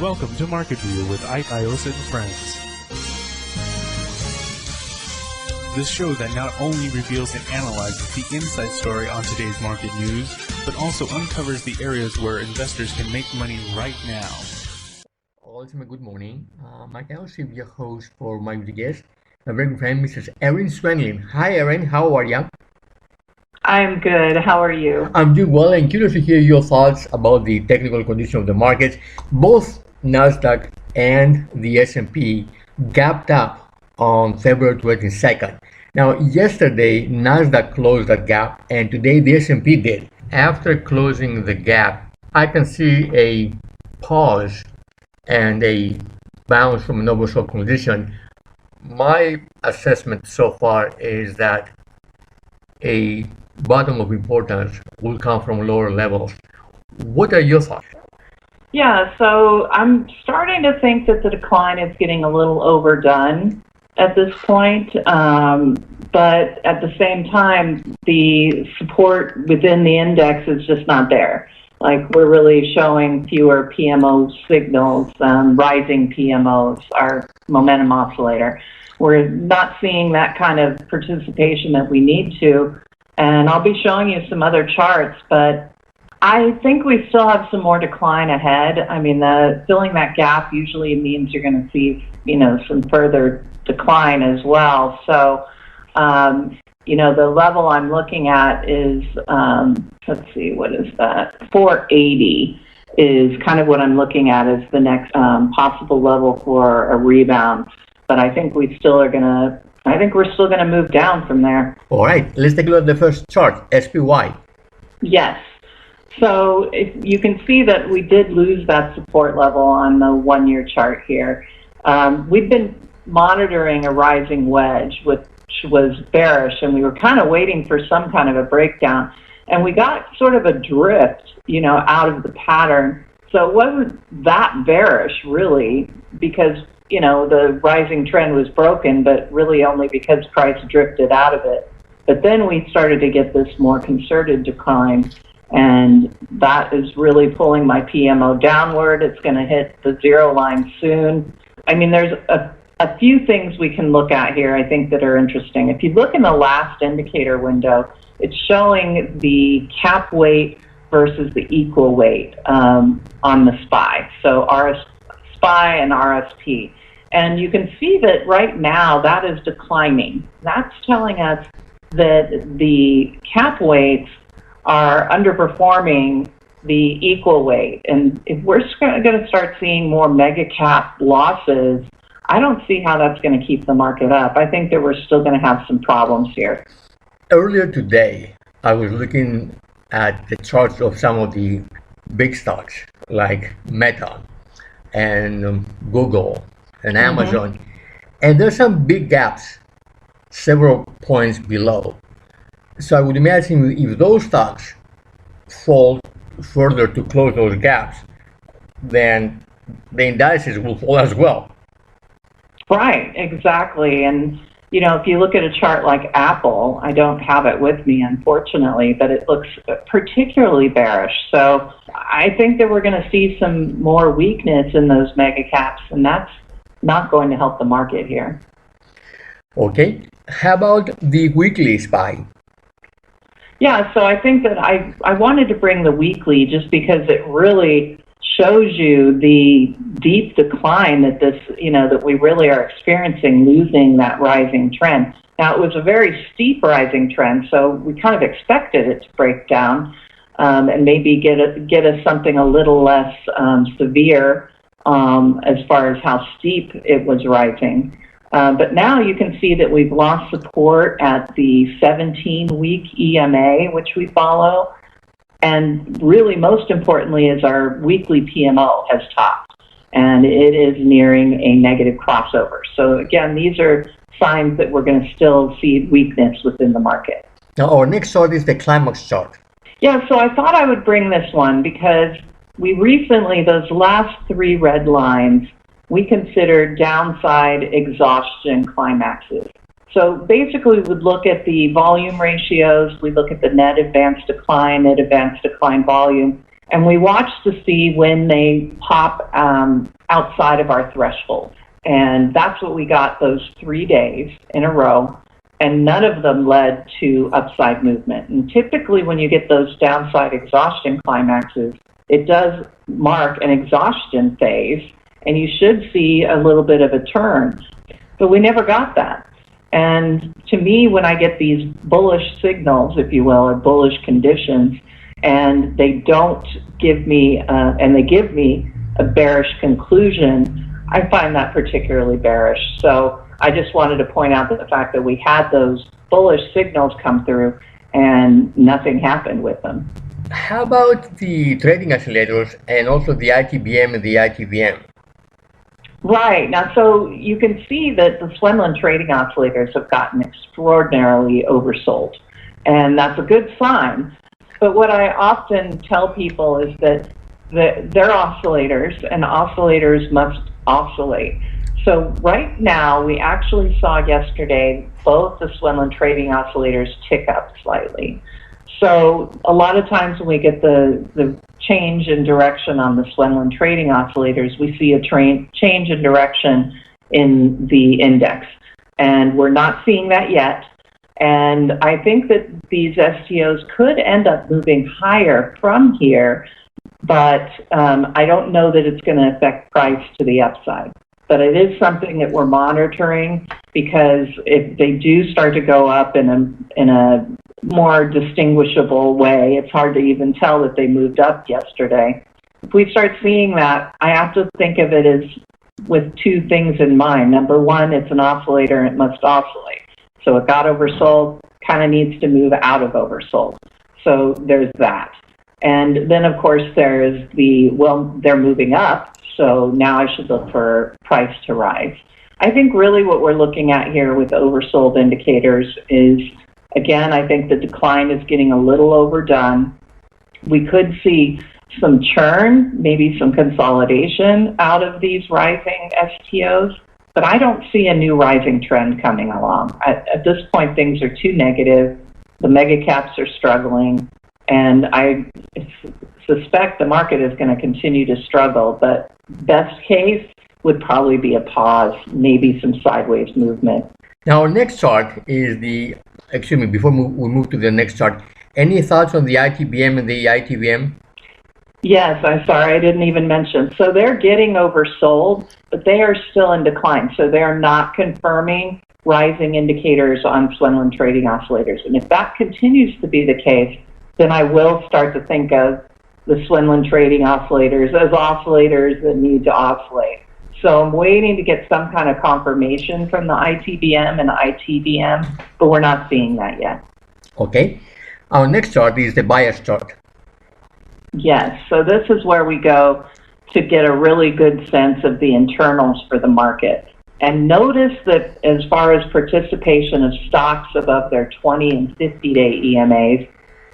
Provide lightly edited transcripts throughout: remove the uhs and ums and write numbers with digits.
Welcome to Market View with Ike Iosa and Friends. The show that not only reveals and analyzes the inside story on today's market news, but also uncovers the areas where investors can make money right now. Ultimate good morning. Mike Iosa, your host for my guest, my very good friend, Mrs. Erin Swenlin. Hi, Erin. How are you? I'm good. How are you? I'm doing well and curious to hear your thoughts about the technical condition of the markets. Both Nasdaq and the S&P gapped up on February 22nd. Now, yesterday, Nasdaq closed that gap, and today the S&P did. After closing the gap, I can see a pause and a bounce from an oversold condition. My assessment so far is that a bottom of importance will come from lower levels. What are your thoughts? Yeah, so I'm starting to think that the decline is getting a little overdone at this point. But at the same time, the support within the index is just not there. Like, we're really showing fewer PMO signals, rising PMOs, our momentum oscillator. We're not seeing that kind of participation that we need to. And I'll be showing you some other charts, but I think we still have some more decline ahead. I mean, filling that gap usually means you're going to see, some further decline as well. So, the level I'm looking at is, let's see, what is that? 480 is kind of what I'm looking at as the next possible level for a rebound. But I think we're still going to move down from there. All right, let's take a look at the first chart, SPY. Yes. So if you can see that we did lose that support level on the one-year chart here. We've been monitoring a rising wedge, which was bearish, and we were kind of waiting for some kind of a breakdown. And we got sort of a drift, out of the pattern. So it wasn't that bearish, really, because the rising trend was broken, but really only because price drifted out of it. But then we started to get this more concerted decline, and that is really pulling my PMO downward. It's going to hit the zero line soon. I mean, there's a few things we can look at here, I think, that are interesting. If you look in the last indicator window, it's showing the cap weight versus the equal weight on the SPY. So SPY and RSP. And you can see that right now that is declining. That's telling us that the cap weights are underperforming the equal weight. And if we're going to start seeing more mega cap losses, I don't see how that's going to keep the market up. I think that we're still going to have some problems here. Earlier today, I was looking at the charts of some of the big stocks like Meta and Google and Amazon, and there's some big gaps several points below. So I would imagine if those stocks fall further to close those gaps, then the indices will fall as well. Right, exactly. And, if you look at a chart like Apple, I don't have it with me, unfortunately, but it looks particularly bearish. So I think that we're going to see some more weakness in those mega caps, and that's not going to help the market here. Okay. How about the weekly SPY? Yeah, so I think that I wanted to bring the weekly just because it really shows you the deep decline that that we really are experiencing, losing that rising trend. Now, it was a very steep rising trend, so we kind of expected it to break down and maybe get us something a little less severe as far as how steep it was rising. But now you can see that we've lost support at the 17-week EMA, which we follow. And really, most importantly, is our weekly PMO has topped, and it is nearing a negative crossover. So again, these are signs that we're going to still see weakness within the market. Now, our next chart is the climax chart. Yeah, so I thought I would bring this one because we recently, those last three red lines, we considered downside exhaustion climaxes. So basically, we would look at the volume ratios, we look at the net advance decline volume, And we watch to see when they pop outside of our threshold. And that's what we got those 3 days in a row. And none of them led to upside movement. And typically when you get those downside exhaustion climaxes, it does mark an exhaustion phase, and you should see a little bit of a turn. But we never got that. And to me, when I get these bullish signals, if you will, or bullish conditions, and they don't give me, and they give me a bearish conclusion, I find that particularly bearish. So I just wanted to point out that the fact that we had those bullish signals come through and nothing happened with them. How about the trading oscillators and also the ITBM and the ITVM? Right. Now, so you can see that the Swenlin trading oscillators have gotten extraordinarily oversold, and that's a good sign. But what I often tell people is that they're oscillators, and oscillators must oscillate. So right now, we actually saw yesterday both the Swenlin trading oscillators tick up slightly. So a lot of times when we get the change in direction on the Swenlin trading oscillators, we see a change in direction in the index. And we're not seeing that yet. And I think that these STOs could end up moving higher from here, but I don't know that it's going to affect price to the upside. But it is something that we're monitoring, because if they do start to go up in a more distinguishable way, it's hard to even tell that they moved up yesterday. If we start seeing that, I have to think of it as with two things in mind. Number one, it's an oscillator and it must oscillate. So it got oversold, kind of needs to move out of oversold. So there's that. And then, of course, there's they're moving up, so now I should look for price to rise. I think really what we're looking at here with oversold indicators is, again, I think the decline is getting a little overdone. We could see some churn, maybe some consolidation out of these rising STOs, but I don't see a new rising trend coming along. At this point, things are too negative. The mega caps are struggling, and I suspect the market is going to continue to struggle, but best case would probably be a pause, maybe some sideways movement. Now, our next chart is before we move to the next chart, any thoughts on the ITBM and the ITVM? Yes, I'm sorry, I didn't even mention. So they're getting oversold, but they are still in decline. So they are not confirming rising indicators on Swenlin trading oscillators. And if that continues to be the case, then I will start to think of the Swenlin trading oscillators as oscillators that need to oscillate. So I'm waiting to get some kind of confirmation from the ITBM and ITVM, but we're not seeing that yet. Okay. Our next chart is the bias chart. Yes, so this is where we go to get a really good sense of the internals for the market. And notice that as far as participation of stocks above their 20 and 50-day EMAs,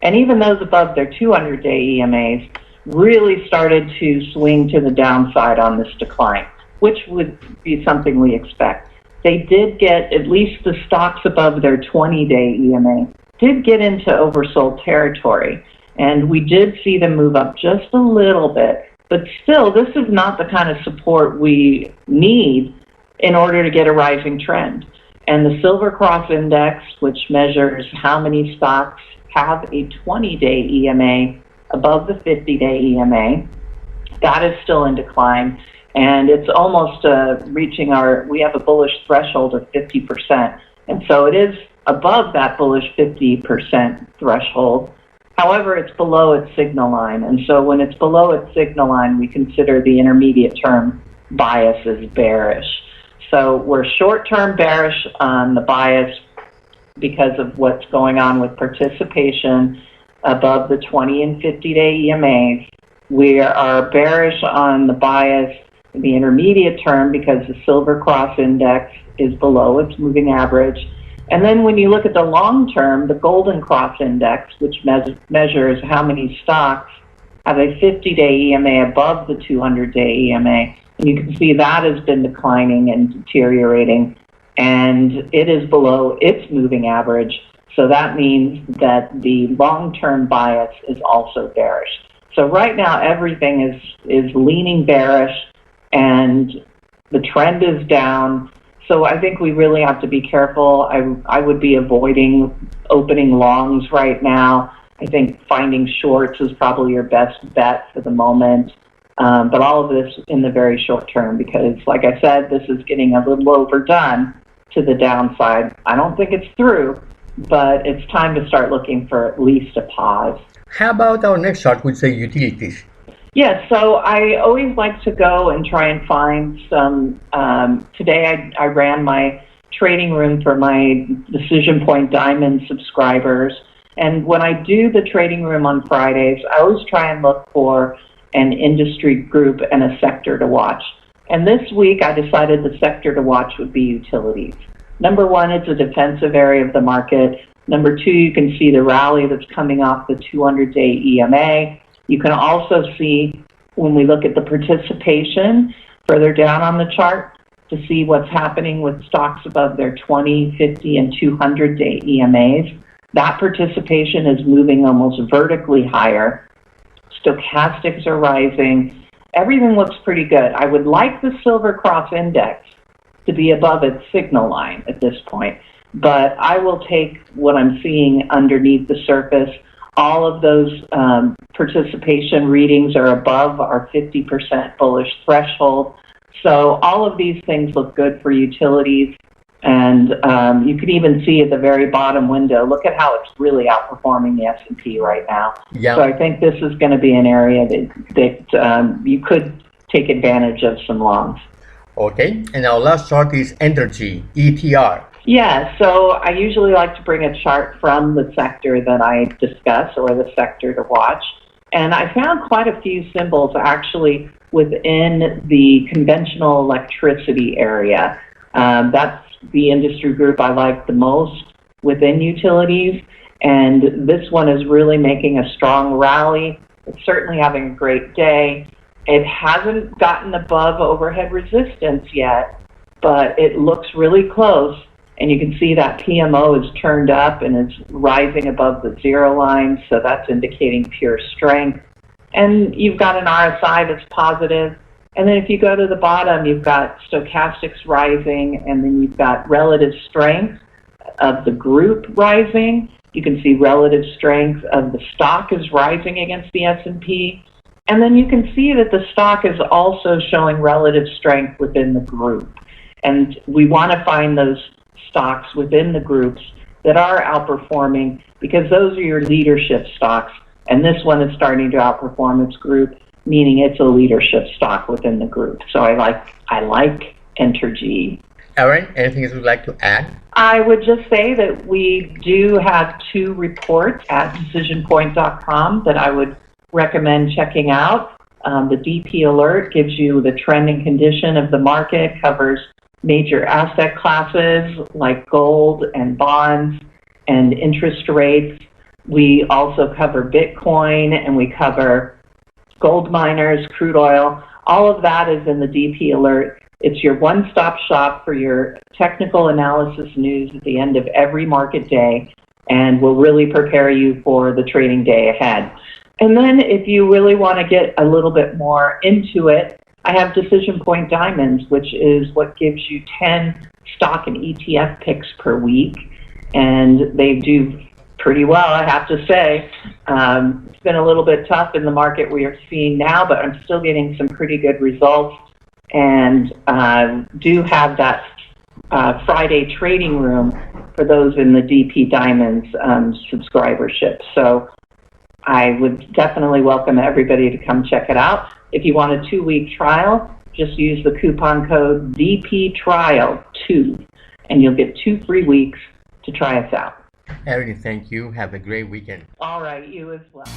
and even those above their 200-day EMAs, really started to swing to the downside on this decline, which would be something we expect. They did get, at least the stocks above their 20-day EMA, did get into oversold territory. And we did see them move up just a little bit. But still, this is not the kind of support we need in order to get a rising trend. And the Silver Cross Index, which measures how many stocks have a 20-day EMA above the 50-day EMA, that is still in decline. And it's almost reaching we have a bullish threshold of 50%. And so it is above that bullish 50% threshold. However, it's below its signal line. And so when it's below its signal line, we consider the intermediate term bias as bearish. So we're short-term bearish on the bias because of what's going on with participation above the 20 and 50-day EMAs. We are bearish on the bias in the intermediate term because the Silver Cross Index is below its moving average. And then when you look at the long term, the Golden Cross Index, which measures how many stocks have a 50-day EMA above the 200-day EMA, and you can see that has been declining and deteriorating, and it is below its moving average. So that means that the long-term bias is also bearish. So right now everything is leaning bearish, and the trend is down. So I think we really have to be careful. I would be avoiding opening longs right now. I think finding shorts is probably your best bet for the moment. But all of this in the very short term, because like I said, this is getting a little overdone to the downside. I don't think it's through, but it's time to start looking for at least a pause. How about our next chart, which is utilities? Yeah, so I always like to go and try and find some, today I ran my trading room for my DecisionPoint Diamond subscribers. And when I do the trading room on Fridays, I always try and look for an industry group and a sector to watch. And this week I decided the sector to watch would be utilities. Number one, it's a defensive area of the market. Number two, you can see the rally that's coming off the 200-day EMA. You can also see, when we look at the participation further down on the chart, to see what's happening with stocks above their 20, 50, and 200-day EMAs. That participation is moving almost vertically higher. Stochastics are rising. Everything looks pretty good. I would like the Silver Cross Index to be above its signal line at this point, but I will take what I'm seeing underneath the surface. All of those participation readings are above our 50% bullish threshold. So all of these things look good for utilities. And you can even see at the very bottom window, look at how it's really outperforming the S&P right now. Yeah. So I think this is going to be an area that you could take advantage of some longs. Okay, and our last chart is energy, ETR. Yeah, so I usually like to bring a chart from the sector that I discuss, or the sector to watch. And I found quite a few symbols actually within the conventional electricity area. That's the industry group I like the most within utilities. And this one is really making a strong rally. It's certainly having a great day. It hasn't gotten above overhead resistance yet, but it looks really close. And you can see that PMO is turned up and it's rising above the zero line, so that's indicating pure strength. And you've got an RSI that's positive. And then if you go to the bottom, you've got stochastics rising, and then you've got relative strength of the group rising. You can see relative strength of the stock is rising against the S&P. And then you can see that the stock is also showing relative strength within the group. And we want to find those stocks within the groups that are outperforming, because those are your leadership stocks. And this one is starting to outperform its group, meaning it's a leadership stock within the group. So I like Entergy. Erin, anything else you'd like to add? I would just say that we do have 2 reports at DecisionPoint.com that I would recommend checking out. The DP Alert gives you the trend and condition of the market, covers major asset classes like gold and bonds and interest rates. We also cover Bitcoin, and we cover gold miners, crude oil. All of that is in the DP Alert. It's your one-stop shop for your technical analysis news at the end of every market day, and will really prepare you for the trading day ahead. And then if you really want to get a little bit more into it, I have DecisionPoint Diamonds, which is what gives you 10 stock and ETF picks per week. And they do pretty well, I have to say. It's been a little bit tough in the market we are seeing now, but I'm still getting some pretty good results. And do have that Friday trading room for those in the DP Diamonds subscribership. So I would definitely welcome everybody to come check it out. If you want a 2-week trial, just use the coupon code DPTrial2, and you'll get 2 free weeks to try us out. Erin, thank you. Have a great weekend. All right, you as well.